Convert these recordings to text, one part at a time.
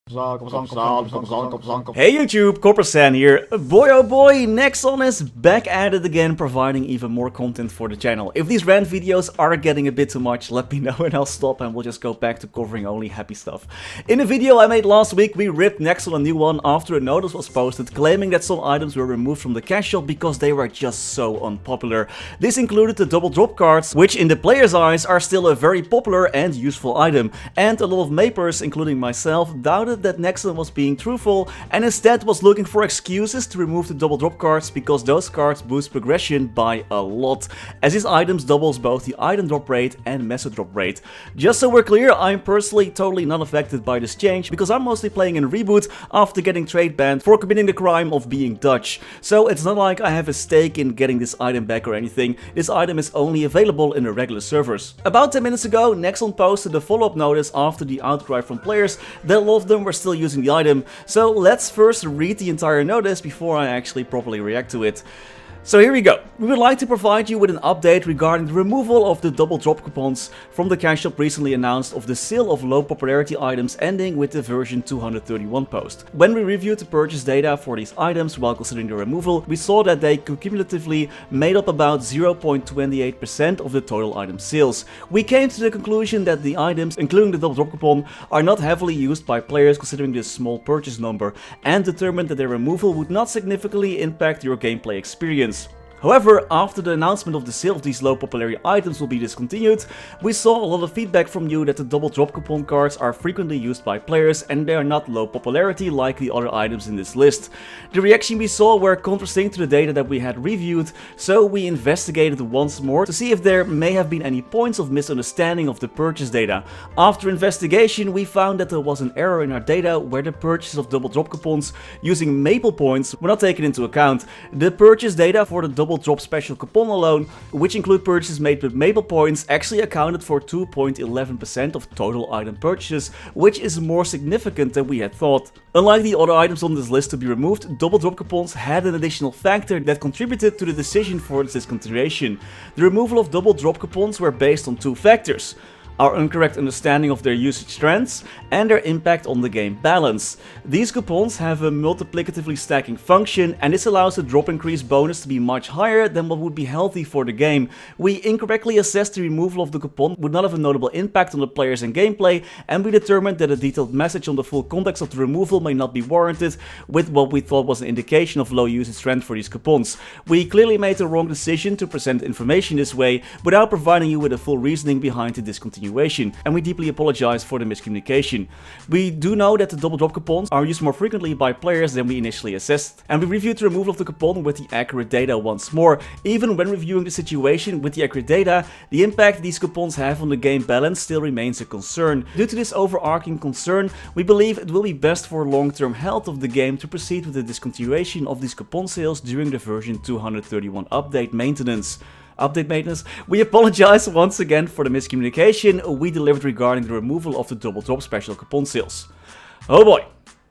Hey YouTube, Coppersan here. Boy oh boy, Nexon is back at it again, providing even more content for the channel. If these rant videos are getting a bit too much, let me know and I'll stop and we'll just go back to covering only happy stuff. In a video I made last week, we ripped Nexon a new one after a notice was posted claiming that some items were removed from the cash shop because they were just so unpopular. This included the double drop cards, which in the player's eyes are still a very popular and useful item. And a lot of mapers, including myself, doubted that Nexon was being truthful and instead was looking for excuses to remove the double drop cards because those cards boost progression by a lot, as these items doubles both the item drop rate and meso drop rate. Just so we're clear, I'm personally totally not affected by this change because I'm mostly playing in Reboot after getting trade banned for committing the crime of being Dutch. So it's not like I have a stake in getting this item back or anything. This item is only available in the regular servers. About 10 minutes ago, Nexon posted a follow-up notice after the outcry from players that a lot of them were still using the item, so let's first read the entire notice before I actually properly react to it. So here we go. We would like to provide you with an update regarding the removal of the double drop coupons from the cash shop recently announced of the sale of low popularity items ending with the version 231 post. When we reviewed the purchase data for these items while considering the removal, we saw that they cumulatively made up about 0.28% of the total item sales. We came to the conclusion that the items, including the double drop coupon, are not heavily used by players considering this small purchase number, and determined that their removal would not significantly impact your gameplay experience. However, after the announcement of the sale of these low popularity items will be discontinued, we saw a lot of feedback from you that the double drop coupon cards are frequently used by players and they are not low popularity like the other items in this list. The reaction we saw were contrasting to the data that we had reviewed, so we investigated once more to see if there may have been any points of misunderstanding of the purchase data. After investigation, we found that there was an error in our data where the purchase of double drop coupons using Maple points were not taken into account. The purchase data for the double drop special coupon alone, which include purchases made with Maple points, actually accounted for 2.11% of total item purchases, which is more significant than we had thought. Unlike the other items on this list to be removed, double drop coupons had an additional factor that contributed to the decision for its discontinuation. The removal of double drop coupons were based on two factors: our incorrect understanding of their usage trends, and their impact on the game balance. These coupons have a multiplicatively stacking function, and this allows the drop increase bonus to be much higher than what would be healthy for the game. We incorrectly assessed the removal of the coupon would not have a notable impact on the players and gameplay, and we determined that a detailed message on the full context of the removal may not be warranted with what we thought was an indication of low usage trend for these coupons. We clearly made the wrong decision to present information this way without providing you with a full reasoning behind the discontinuation, and we deeply apologize for the miscommunication. We do know that the double drop coupons are used more frequently by players than we initially assessed, and we reviewed the removal of the coupon with the accurate data once more. Even when reviewing the situation with the accurate data, the impact these coupons have on the game balance still remains a concern. Due to this overarching concern, we believe it will be best for long-term health of the game to proceed with the discontinuation of these coupon sales during the version 231 update maintenance. We apologize once again for the miscommunication we delivered regarding the removal of the double drop special coupon sales. Oh boy,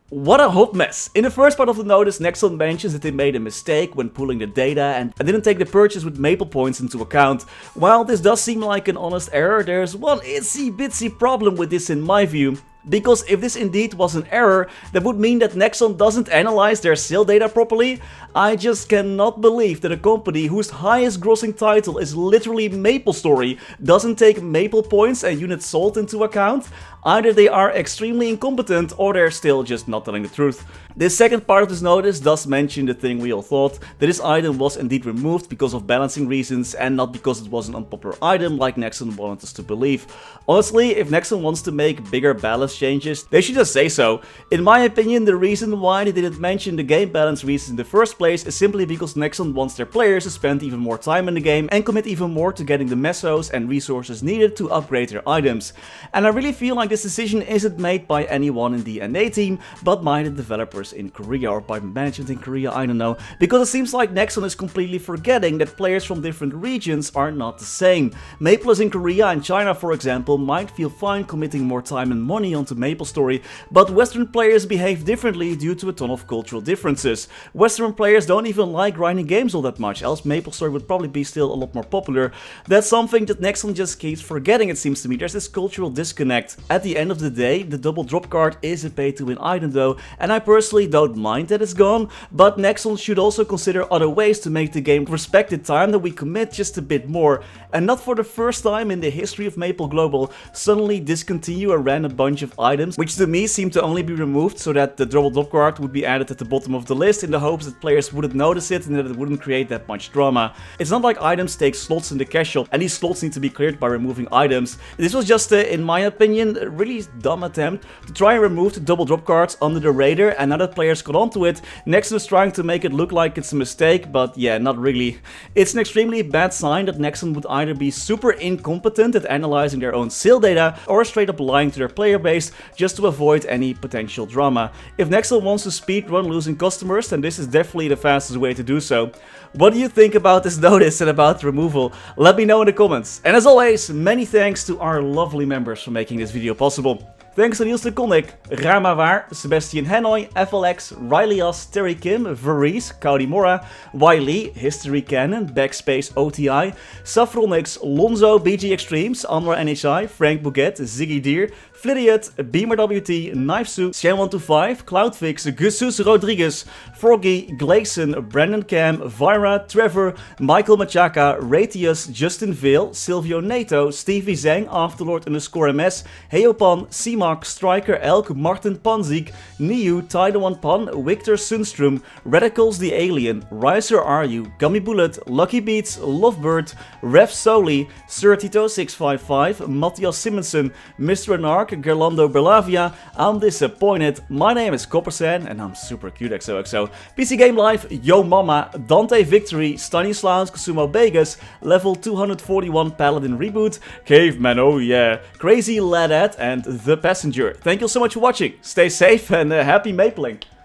what a hot mess. In the first part of the notice, Nexon mentions that they made a mistake when pulling the data and didn't take the purchase with Maple points into account. While this does seem like an honest error, there's one itsy bitsy problem with this in my view. Because if this indeed was an error, that would mean that Nexon doesn't analyze their sale data properly. I just cannot believe that a company whose highest grossing title is literally MapleStory doesn't take Maple points and units sold into account. Either they are extremely incompetent or they're still just not telling the truth. The second part of this notice does mention the thing we all thought, that this item was indeed removed because of balancing reasons and not because it was an unpopular item like Nexon wanted us to believe. Honestly, if Nexon wants to make bigger balance changes, they should just say so. In my opinion, the reason why they didn't mention the game balance reasons in the first place is simply because Nexon wants their players to spend even more time in the game and commit even more to getting the mesos and resources needed to upgrade their items. And I really feel like this decision isn't made by anyone in the NA team, but by the developers in Korea or by management in Korea, I don't know. Because it seems like Nexon is completely forgetting that players from different regions are not the same. Maplers in Korea and China, for example, might feel fine committing more time and money onto MapleStory, but Western players behave differently due to a ton of cultural differences. Western players don't even like grinding games all that much, else MapleStory would probably be still a lot more popular. That's something that Nexon just keeps forgetting, it seems to me. There's this cultural disconnect. At the end of the day, the double drop card is a pay to win item though, and I personally don't mind that it's gone, but Nexon should also consider other ways to make the game respect the time that we commit just a bit more, and not for the first time in the history of Maple Global suddenly discontinue a random bunch of items, which to me seem to only be removed so that the double drop card would be added at the bottom of the list in the hopes that players wouldn't notice it and that it wouldn't create that much drama. It's not like items take slots in the cash shop and these slots need to be cleared by removing items. This was just, in my opinion, a really dumb attempt to try and remove the double drop cards under the radar, and now that players got onto it, Nexon is trying to make it look like it's a mistake, but yeah, not really. It's an extremely bad sign that Nexon would either be super incompetent at analyzing their own sale data or straight up lying to their player base just to avoid any potential drama. If Nexon wants to speedrun losing customers, then this is definitely the fastest way to do so. What do you think about this notice and about the removal? Let me know in the comments. And as always, many thanks to our lovely members for making this video possible. Thanks to Niels de Coninck, Raar maar waar, Sebastian, Hanoy, FLX, Ryalias, Vareese, Mora, Lee, Historycanon, BackSpaceOTI, Saffronyx, Lonzo, BG Extremes, Anwar NHI, Frank Bouquet, Ziggy Deer, Flidiot, Beamer WT, Knifesu, Shan125, Cloudfix, Gusus Rodriguez, Froggy, Gleason, Brandon Cam, Vira, Trevor, Michael Machaka, Ratius, Justin Vale, Silvio Nato, Stevie Zhang, Afterlord_MS, Heopan, ceemak, Striker Elk, Martin Panzik, Niu, Taiwan Pan, Victor Sunstrom, Radicals the Alien, Riser Are Gummy Bullet, Lucky Beats, Lovebird, Rev Soli, Sir Tito655, Mathias Simonsson, Mr. Narc, Gerlando Berlavia, I'm disappointed, my name is Coppersan, and I'm super cute XOXO, PC Game Life, Yo Mama, Dante Victory, Stanislaus, Sumo Vegas, level 241 Paladin Reboot, Caveman, oh yeah, Crazy Ladette, and The Passenger. Thank you so much for watching, stay safe and happy mapling!